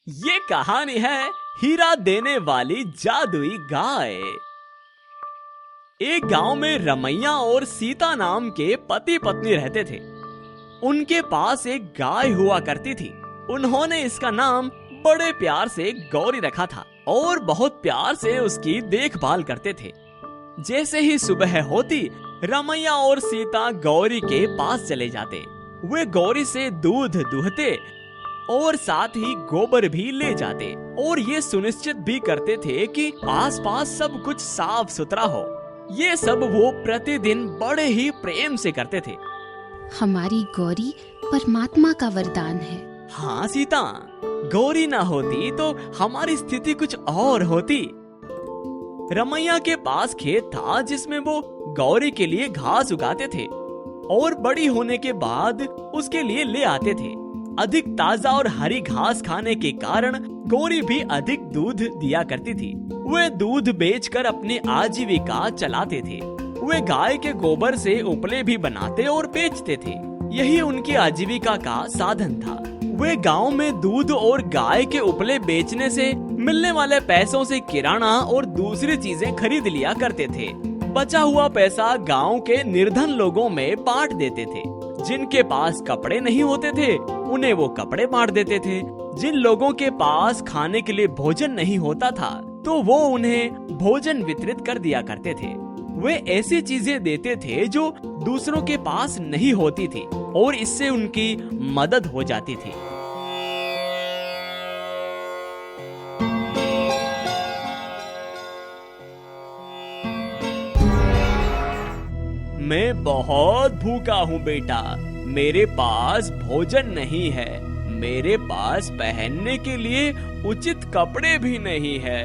ये कहानी है हीरा देने वाली जादुई गाय। एक गांव में रमैया और सीता नाम के पति पत्नी रहते थे। उनके पास एक गाय हुआ करती थी। उन्होंने इसका नाम बड़े प्यार से गौरी रखा था और बहुत प्यार से उसकी देखभाल करते थे। जैसे ही सुबह होती, रमैया और सीता गौरी के पास चले जाते। वे गौरी से दूध दूहते और साथ ही गोबर भी ले जाते और ये सुनिश्चित भी करते थे कि आसपास सब कुछ साफ सुथरा हो। ये सब वो प्रतिदिन बड़े ही प्रेम से करते थे। हमारी गौरी परमात्मा का वरदान है। हाँ सीता, गौरी ना होती तो हमारी स्थिति कुछ और होती। रमैया के पास खेत था जिसमें वो गौरी के लिए घास उगाते थे और बड़ी होने के बाद उसके लिए ले आते थे। अधिक ताजा और हरी घास खाने के कारण गौरी भी अधिक दूध दिया करती थी। वे दूध बेचकर अपनी आजीविका चलाते थे। वे गाय के गोबर से उपले भी बनाते और बेचते थे। यही उनकी आजीविका का साधन था। वे गांव में दूध और गाय के उपले बेचने से मिलने वाले पैसों से किराना और दूसरी चीजें खरीद लिया करते थे। बचा हुआ पैसा गांव के निर्धन लोगों में बांट देते थे। जिनके पास कपड़े नहीं होते थे उन्हें वो कपड़े बांट देते थे। जिन लोगों के पास खाने के लिए भोजन नहीं होता था तो वो उन्हें भोजन वितरित कर दिया करते थे। वे ऐसी चीजें देते थे जो दूसरों के पास नहीं होती थी और इससे उनकी मदद हो जाती थी। मैं बहुत भूखा हूँ बेटा, मेरे पास भोजन नहीं है, मेरे पास पहनने के लिए उचित कपड़े भी नहीं है।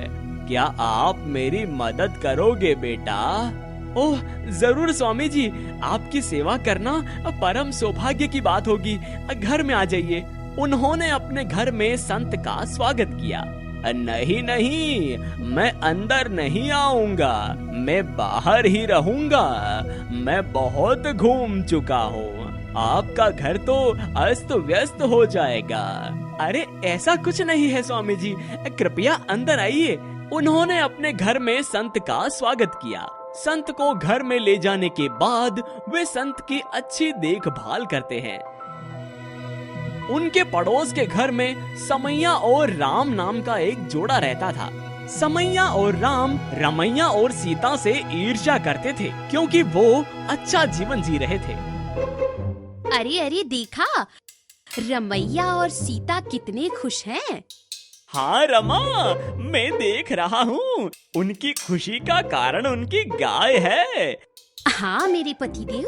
क्या आप मेरी मदद करोगे बेटा? ओह जरूर स्वामी जी, आपकी सेवा करना परम सौभाग्य की बात होगी। घर में आ जाइए। उन्होंने अपने घर में संत का स्वागत किया। नहीं नहीं, मैं अंदर नहीं आऊंगा, मैं बाहर ही रहूंगा। मैं बहुत घूम चुका हूँ, आपका घर तो अस्त व्यस्त हो जाएगा। अरे ऐसा कुछ नहीं है स्वामी जी, कृपया अंदर आइए। उन्होंने अपने घर में संत का स्वागत किया। संत को घर में ले जाने के बाद वे संत की अच्छी देखभाल करते हैं। उनके पड़ोस के घर में समैया और राम नाम का एक जोड़ा रहता था। समैया और राम रमैया और सीता से ईर्ष्या करते थे क्योंकि वो अच्छा जीवन जी रहे थे। अरे अरे देखा, रमैया और सीता कितने खुश हैं। हाँ रमा, मैं देख रहा हूँ। उनकी खुशी का कारण उनकी गाय है। हाँ मेरे पतिदेव,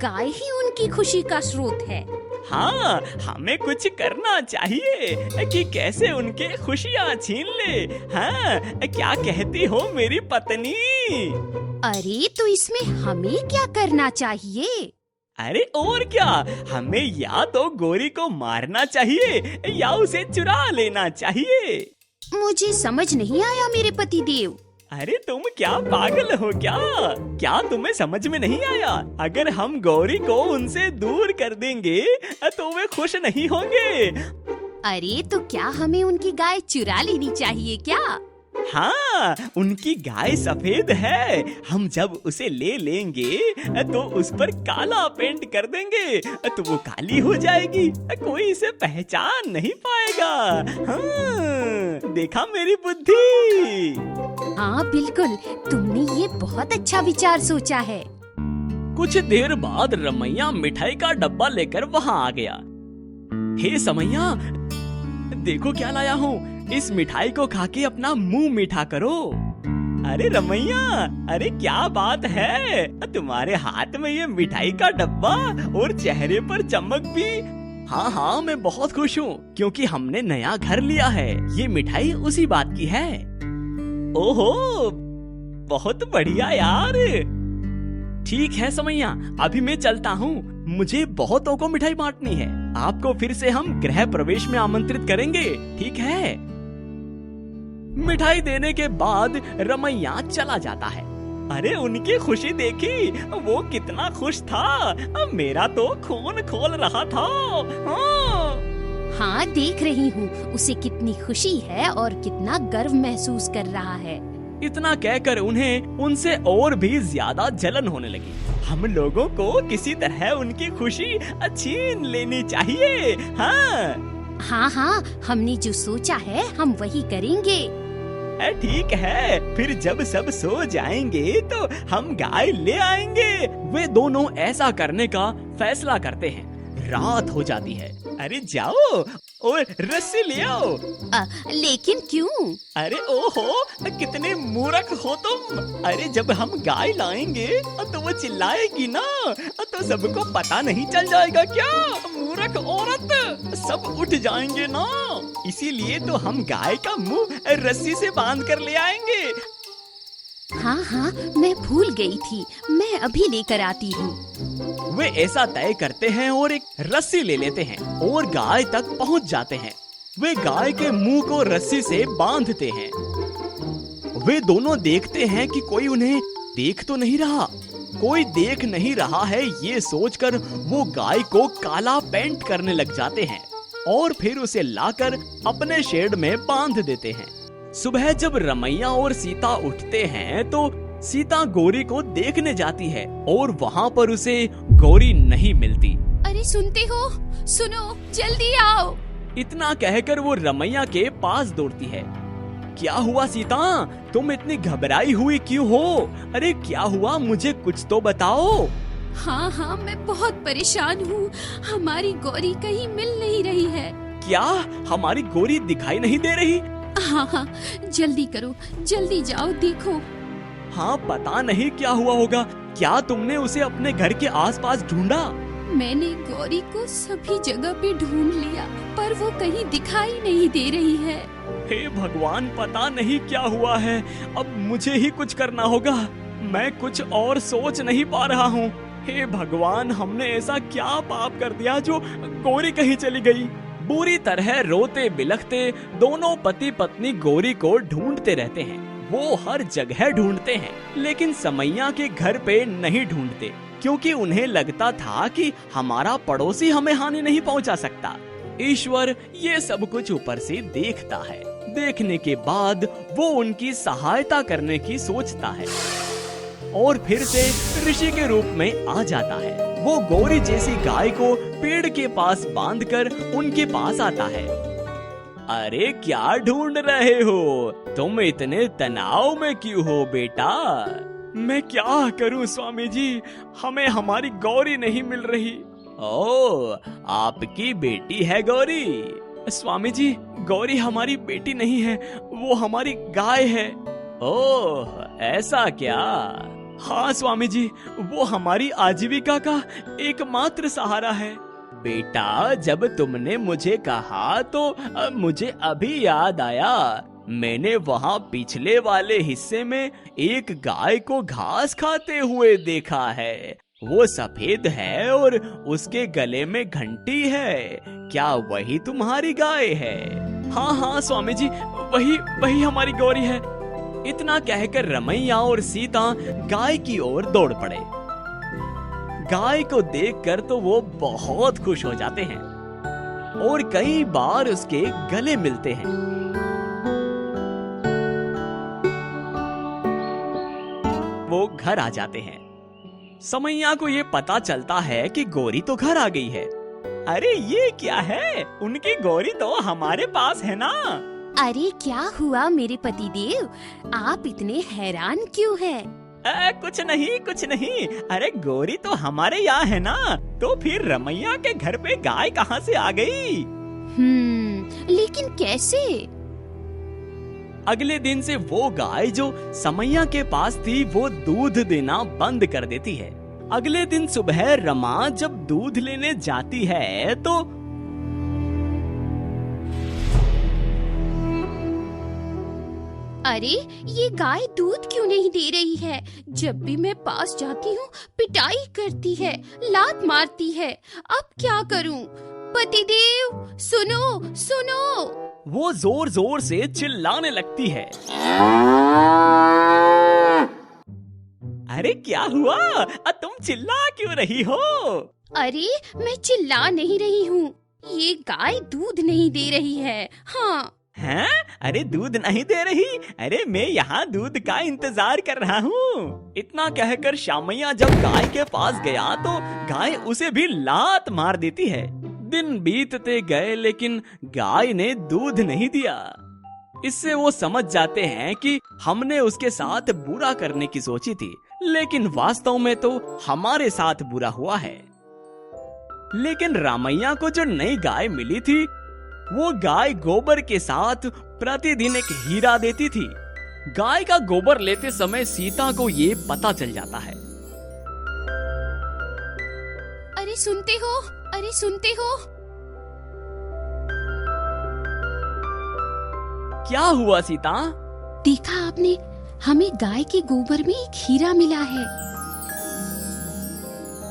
गाय ही उनकी खुशी का स्रोत है। हाँ, हमें कुछ करना चाहिए कि कैसे उनके खुशियाँ छीन ले। हाँ, क्या कहती हो मेरी पत्नी? अरे तो इसमें हमें क्या करना चाहिए? अरे और क्या, हमें या तो गौरी को मारना चाहिए या उसे चुरा लेना चाहिए। मुझे समझ नहीं आया मेरे पतिदेव। अरे तुम क्या पागल हो क्या तुम्हें समझ में नहीं आया? अगर हम गौरी को उनसे दूर कर देंगे तो वे खुश नहीं होंगे। अरे तो क्या हमें उनकी गाय चुरा लेनी चाहिए क्या? हाँ, उनकी गाय सफेद है। हम जब उसे ले लेंगे तो उस पर काला पेंट कर देंगे तो वो काली हो जाएगी, कोई इसे पहचान नहीं पाएगा। हाँ, देखा मेरी बुद्धि? हाँ बिल्कुल, तुमने ये बहुत अच्छा विचार सोचा है। कुछ देर बाद रमैया मिठाई का डब्बा लेकर वहाँ आ गया। हे समैया, देखो क्या लाया हूँ। इस मिठाई को खा के अपना मुंह मीठा करो। अरे रमैया, अरे क्या बात है, तुम्हारे हाथ में ये मिठाई का डब्बा और चेहरे पर चमक भी। हाँ हाँ, मैं बहुत खुश हूँ क्योंकि हमने नया घर लिया है। ये मिठाई उसी बात की है। ओहो, बहुत बढ़िया यार। ठीक है समैया, अभी मैं चलता हूँ। मुझे बहुतों को मिठाई बांटनी है। आपको फिर से हम गृह प्रवेश में आमंत्रित करेंगे, ठीक है? मिठाई देने के बाद रमैया चला जाता है। अरे उनकी खुशी देखी, वो कितना खुश था। मेरा तो खून खोल रहा था। हाँ। हाँ, देख रही हूँ उसे कितनी खुशी है और कितना गर्व महसूस कर रहा है। इतना कहकर उन्हें उनसे और भी ज्यादा जलन होने लगी। हम लोगों को किसी तरह उनकी खुशी छीन लेनी चाहिए। हाँ हाँ, हमने जो सोचा है हम वही करेंगे। ठीक है, फिर जब सब सो जाएंगे तो हम गाय ले आएंगे। वे दोनों ऐसा करने का फैसला करते हैं। रात हो जाती है। अरे जाओ और रस्सी ले आओ। लेकिन क्यों? अरे ओहो, कितने मूर्ख हो तुम। अरे जब हम गाय लाएंगे तो वो चिल्लाएगी ना, तो सबको पता नहीं चल जाएगा क्या? मूर्ख औरत, सब उठ जाएंगे ना। इसीलिए तो हम गाय का मुंह रस्सी से बांध कर ले आएंगे। हाँ हाँ, मैं भूल गई थी, मैं अभी लेकर आती हूँ। वे ऐसा तय करते हैं और एक रस्सी ले लेते हैं और गाय तक पहुँच जाते हैं। वे गाय के मुंह को रस्सी से बांधते हैं। वे दोनों देखते हैं कि कोई उन्हें देख तो नहीं रहा। कोई देख नहीं रहा है, ये सोचकर वो गाय को काला पेंट करने लग जाते हैं और फिर उसे लाकर अपने शेड में बांध देते हैं। सुबह जब रमैया और सीता उठते हैं तो सीता गौरी को देखने जाती है और वहाँ पर उसे गौरी नहीं मिलती। अरे सुनते हो? सुनो, जल्दी आओ। इतना कहकर वो रमैया के पास दौड़ती है। क्या हुआ सीता, तुम इतनी घबराई हुई क्यों हो? अरे क्या हुआ, मुझे कुछ तो बताओ। हाँ हाँ, मैं बहुत परेशान हूँ। हमारी गौरी कहीं मिल नहीं रही है। क्या हमारी गौरी दिखाई नहीं दे रही? हाँ हाँ, जल्दी करो, जल्दी जाओ देखो। हाँ, पता नहीं क्या हुआ होगा। क्या तुमने उसे अपने घर के आसपास ढूंढा? मैंने गौरी को सभी जगह पे ढूंढ लिया, पर वो कहीं दिखाई नहीं दे रही है। हे भगवान, पता नहीं क्या हुआ है। अब मुझे ही कुछ करना होगा। मैं कुछ और सोच नहीं पा रहा हूँ। हे भगवान, हमने ऐसा क्या पाप कर दिया जो गौरी कहीं चली गई? बुरी तरह रोते बिलखते दोनों पति पत्नी गौरी को ढूंढते रहते हैं। वो हर जगह ढूंढते हैं, लेकिन समैया के घर पे नहीं ढूंढते, क्योंकि उन्हें लगता था कि हमारा पड़ोसी हमें हानि नहीं पहुंचा सकता। ईश्वर ये सब कुछ ऊपर से देखता है। देखने के बाद वो उनकी सहायता करने की सोचता है और फिर से ऋषि के रूप में आ जाता है। वो गौरी जैसी गाय को पेड़ के पास बांधकर उनके पास आता है। अरे क्या ढूंढ रहे हो? तुम इतने तनाव में क्यों हो बेटा? मैं क्या करूं स्वामी जी, हमें हमारी गौरी नहीं मिल रही। ओ, आपकी बेटी है गौरी? स्वामी जी, गौरी हमारी बेटी नहीं है, वो हमारी गाय है। ओह, ऐसा क्या? हाँ स्वामी जी, वो हमारी आजीविका का एकमात्र सहारा है। बेटा, जब तुमने मुझे कहा तो मुझे अभी याद आया। मैंने वहाँ पिछले वाले हिस्से में एक गाय को घास खाते हुए देखा है। वो सफेद है और उसके गले में घंटी है। क्या वही तुम्हारी गाय है? हाँ हाँ स्वामी जी, वही हमारी गौरी है। इतना कहकर रमैया और सीता गाय की ओर दौड़ पड़े। गाय को देखकर तो वो बहुत खुश हो जाते हैं और कई बार उसके गले मिलते हैं। वो घर आ जाते हैं। समैया को ये पता चलता है कि गौरी तो घर आ गई है। अरे ये क्या है? उनकी गौरी तो हमारे पास है ना। अरे क्या हुआ मेरे पतिदेव, आप इतने हैरान क्यों हैं? कुछ नहीं। अरे गौरी तो हमारे यहाँ है ना, तो फिर रमैया के घर पे गाय कहाँ से आ गई? लेकिन कैसे? अगले दिन से वो गाय जो समैया के पास थी वो दूध देना बंद कर देती है। अगले दिन सुबह रमा जब दूध लेने जाती है तो अरे ये गाय दूध क्यों नहीं दे रही है? जब भी मैं पास जाती हूँ पिटाई करती है, लात मारती है। अब क्या करूँ? पतिदेव सुनो सुनो। वो जोर जोर से चिल्लाने लगती है। अरे क्या हुआ? तुम चिल्ला क्यों रही हो? अरे मैं चिल्ला नहीं रही हूँ, ये गाय दूध नहीं दे रही है। हाँ। हैं? अरे दूध नहीं दे रही? अरे मैं यहाँ दूध का इंतजार कर रहा हूँ। इतना कहकर श्यामैया जब गाय के पास गया तो गाय उसे भी लात मार देती है। दिन बीतते गए लेकिन गाय ने दूध नहीं दिया। इससे वो समझ जाते हैं कि हमने उसके साथ बुरा करने की सोची थी, लेकिन वास्तव में तो हमारे साथ बुरा हुआ है। लेकिन रामैया को जो नई गाय मिली थी, वो गाय गोबर के साथ प्रतिदिन एक हीरा देती थी। गाय का गोबर लेते समय सीता को ये पता चल जाता है। अरे सुनते हो, अरे सुनते हो? क्या हुआ सीता? देखा आपने, हमें गाय के गोबर में एक हीरा मिला है।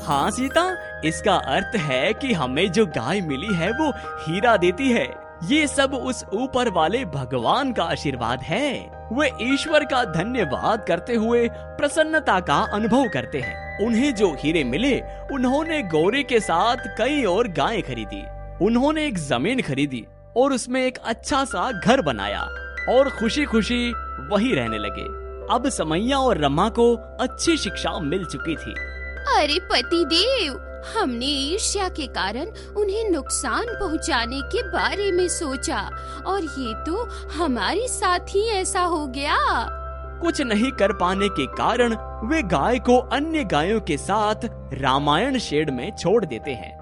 हाँ सीता, इसका अर्थ है कि हमें जो गाय मिली है वो हीरा देती है। ये सब उस ऊपर वाले भगवान का आशीर्वाद है। वे ईश्वर का धन्यवाद करते हुए प्रसन्नता का अनुभव करते हैं। उन्हें जो हीरे मिले, उन्होंने गौरी के साथ कई और गायें खरीदी। उन्होंने एक जमीन खरीदी और उसमें एक अच्छा सा घर बनाया और खुशी खुशी वही रहने लगे। अब समैया और रमा को अच्छी शिक्षा मिल चुकी थी। अरे पतिदेव, हमने ईर्ष्या के कारण उन्हें नुकसान पहुंचाने के बारे में सोचा और ये तो हमारे साथ ही ऐसा हो गया। कुछ नहीं कर पाने के कारण वे गाय को अन्य गायों के साथ रामायण शेड में छोड़ देते हैं।